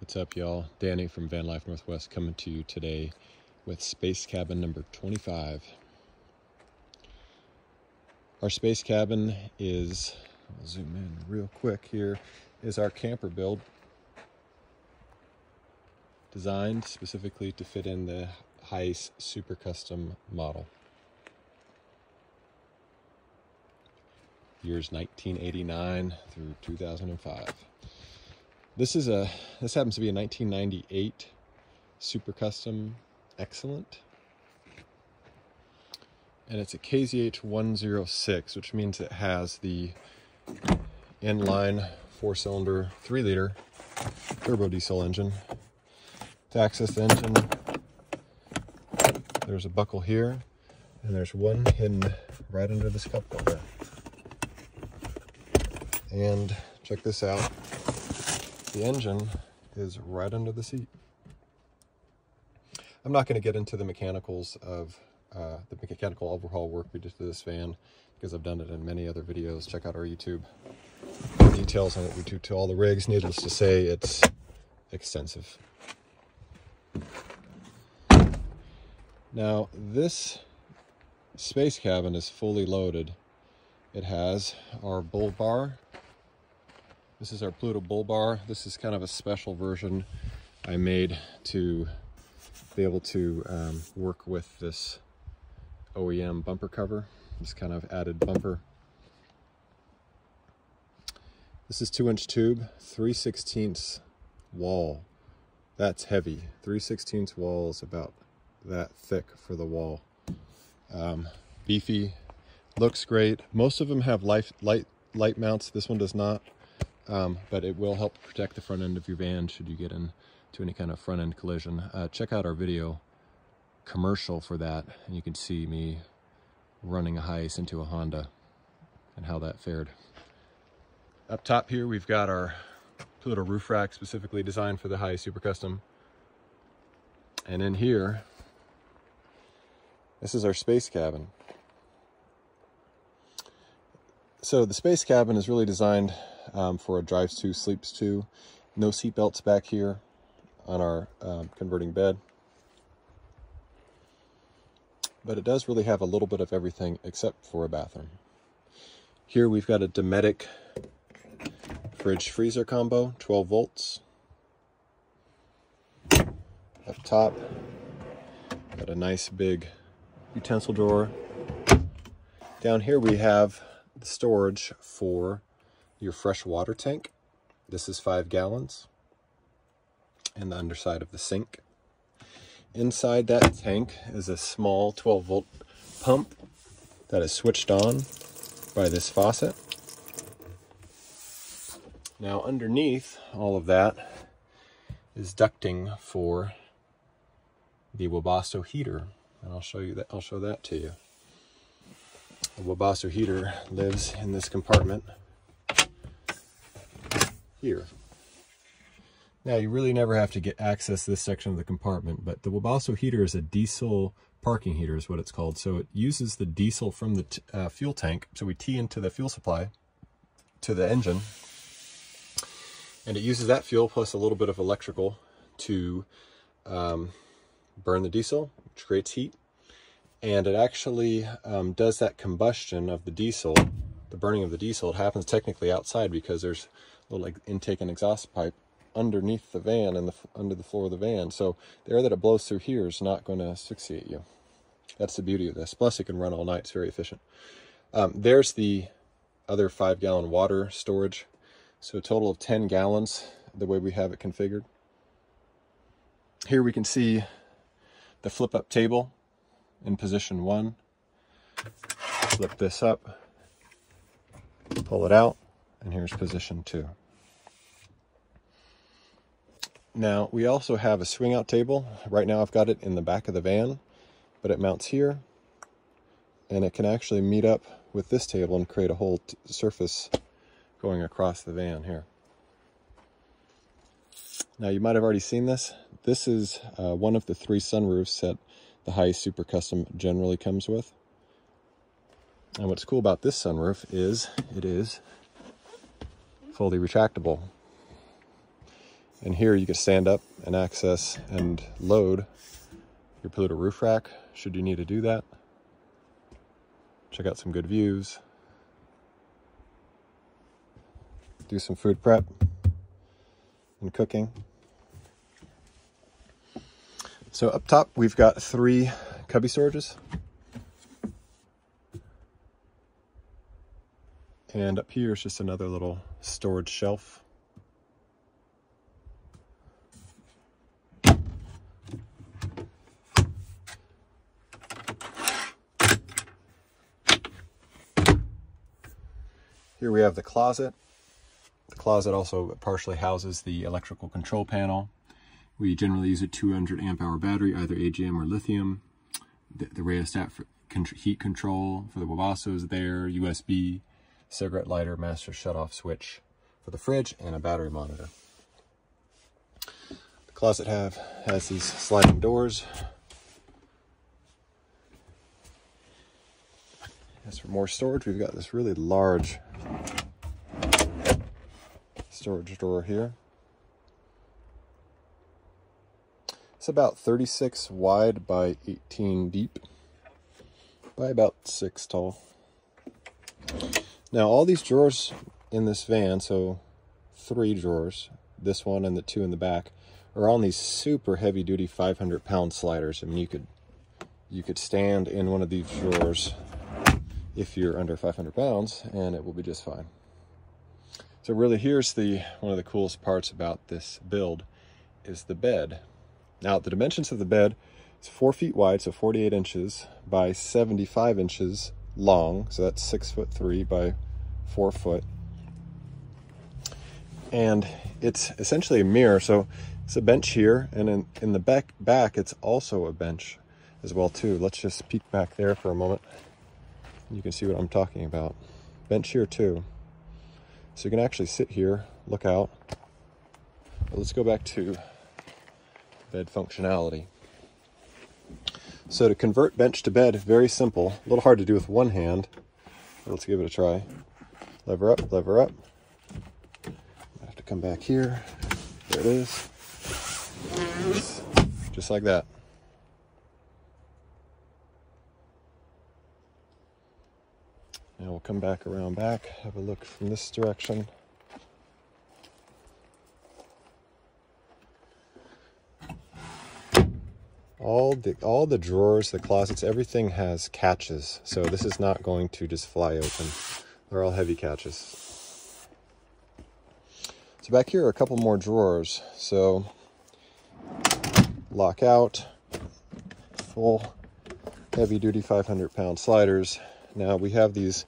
What's up, y'all? Danny from Van Life Northwest coming to you today with space cabin number 25. Our space cabin is, I'll zoom in real quick here, is our camper build designed specifically to fit in the Hiace Super Custom model. Years 1989 through 2005. This happens to be a 1998 Super Custom Excellent, and it's a KZH 106, which means it has the inline 4-cylinder 3-liter turbo diesel engine. To access the engine, there's a buckle here, and there's one hidden right under this cup holder. And check this out. The engine is right under the seat. I'm not going to get into the mechanicals of the mechanical overhaul work we did to this van, because I've done it in many other videos. Check out our YouTube details on what we do to all the rigs. Needless to say, it's extensive. Now, this space cabin is fully loaded. It has our Bullbar. This is our Pluto Bullbar. This is kind of a special version I made to be able to work with this OEM bumper cover, this kind of added bumper. This is 2-inch tube, 3/16 wall. That's heavy. 3/16 wall is about that thick for the wall. Beefy, looks great. Most of them have light mounts. This one does not. But it will help protect the front end of your van should you get into any kind of front end collision. Check out our video commercial for that, and you can see me running a Hiace into a Honda and how that fared. Up top here, we've got our Pluto roof rack specifically designed for the Hiace Super Custom. And in here, this is our space cabin. So the space cabin is really designed for a drives to, sleeps to. No seat belts back here on our converting bed. But it does really have a little bit of everything except for a bathroom. Here we've got a Dometic fridge freezer combo, 12 volts. Up top, got a nice big utensil drawer. Down here we have the storage for your fresh water tank. This is 5 gallons, and the underside of the sink. Inside that tank is a small 12-volt pump that is switched on by this faucet. Now underneath all of that is ducting for the Webasto heater, and I'll show that to you. The Webasto heater lives in this compartment here. Now, you really never have to get access to this section of the compartment, but the Webasto heater is a diesel parking heater is what it's called. So it uses the diesel from the fuel tank. So we tee into the fuel supply to the engine, and it uses that fuel plus a little bit of electrical to burn the diesel, which creates heat. And it actually does that combustion of the diesel, the burning of the diesel. It happens technically outside because there's a little intake and exhaust pipe underneath the van and under the floor of the van. So the air that it blows through here is not going to asphyxiate you. That's the beauty of this. Plus it can run all night. It's very efficient. There's the other 5-gallon water storage. So a total of 10 gallons the way we have it configured. Here we can see the flip-up table in position 1. Flip this up, pull it out, and here's position 2. Now, we also have a swing out table. Right now I've got it in the back of the van, but it mounts here, and it can actually meet up with this table and create a whole surface going across the van here. Now, you might have already seen this. This is one of the 3 sunroofs that the Hiace Super Custom generally comes with. And what's cool about this sunroof is it is fully retractable. And here you can stand up and access and load your polluter roof rack, should you need to do that. Check out some good views. Do some food prep and cooking. So up top, we've got 3 cubby storages. And up here is just another little storage shelf. Here we have the closet. The closet also partially houses the electrical control panel. We generally use a 200 amp hour battery, either AGM or lithium. The rheostat for heat control for the Wabasso is there, USB, cigarette lighter, master shutoff switch for the fridge, and a battery monitor. The closet has these sliding doors. As for more storage, we've got this really large storage drawer here. It's about 36 wide by 18 deep by about 6 tall. Now all these drawers in this van, so 3 drawers, this one and the 2 in the back, are on these super heavy duty 500 pound sliders. I mean, you could stand in one of these drawers if you're under 500 pounds and it will be just fine. So really here's one of the coolest parts about this build is the bed. Now the dimensions of the bed is 4 feet wide, so 48 inches by 75 inches long. So that's 6'3" by 4 foot. And it's essentially a mirror. So it's a bench here, and in the back it's also a bench as well too. Let's just peek back there for a moment. You can see what I'm talking about. Bench here too. So you can actually sit here, look out. But let's go back to bed functionality. So to convert bench to bed, very simple. A little hard to do with one hand, but let's give it a try. Lever up, lever up. I have to come back here. There it is. Just like that. Now we'll come back around back, have a look from this direction. All the drawers, the closets, everything has catches. So this is not going to just fly open. They're all heavy catches. So back here are a couple more drawers. So lock out, full heavy duty 500 pound sliders. Now we have these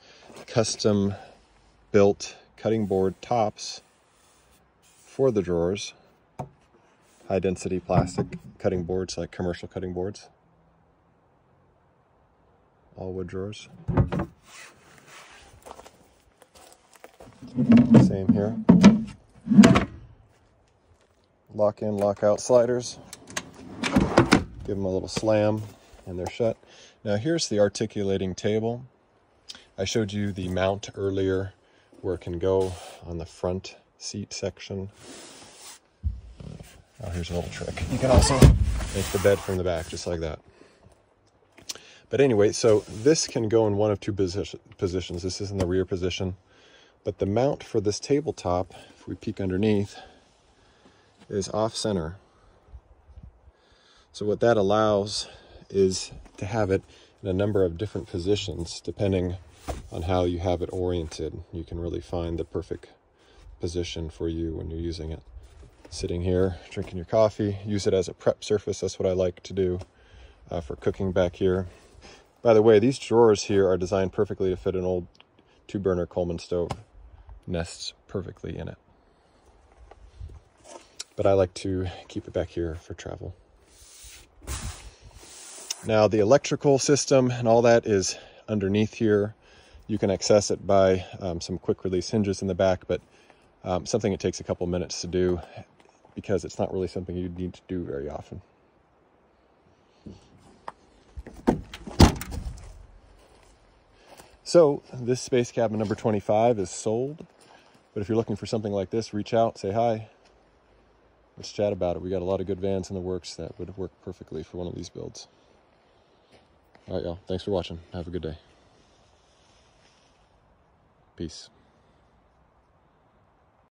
custom built cutting board tops for the drawers. High density plastic cutting boards, like commercial cutting boards. All wood drawers. Same here. Lock in, lock out sliders. Give them a little slam and they're shut. Now here's the articulating table. I showed you the mount earlier where it can go on the front seat section. Oh, here's a little trick. You can also make the bed from the back, just like that. But anyway, so this can go in one of 2 positions. This is in the rear position. But the mount for this tabletop, if we peek underneath, is off center. So what that allows is to have it in a number of different positions, depending on how you have it oriented. You can really find the perfect position for you when you're using it. Sitting here, drinking your coffee, use it as a prep surface. That's what I like to do for cooking back here. By the way, these drawers here are designed perfectly to fit an old 2-burner Coleman stove. Nests perfectly in it. But I like to keep it back here for travel. Now the electrical system and all that is underneath here. You can access it by some quick release hinges in the back, but something it takes a couple minutes to do because it's not really something you need to do very often. So this space cabin number 25 is sold, but if you're looking for something like this, reach out, say hi. let's chat about it. We got a lot of good vans in the works that would work perfectly for one of these builds. All right, y'all. Thanks for watching. Have a good day. Peace.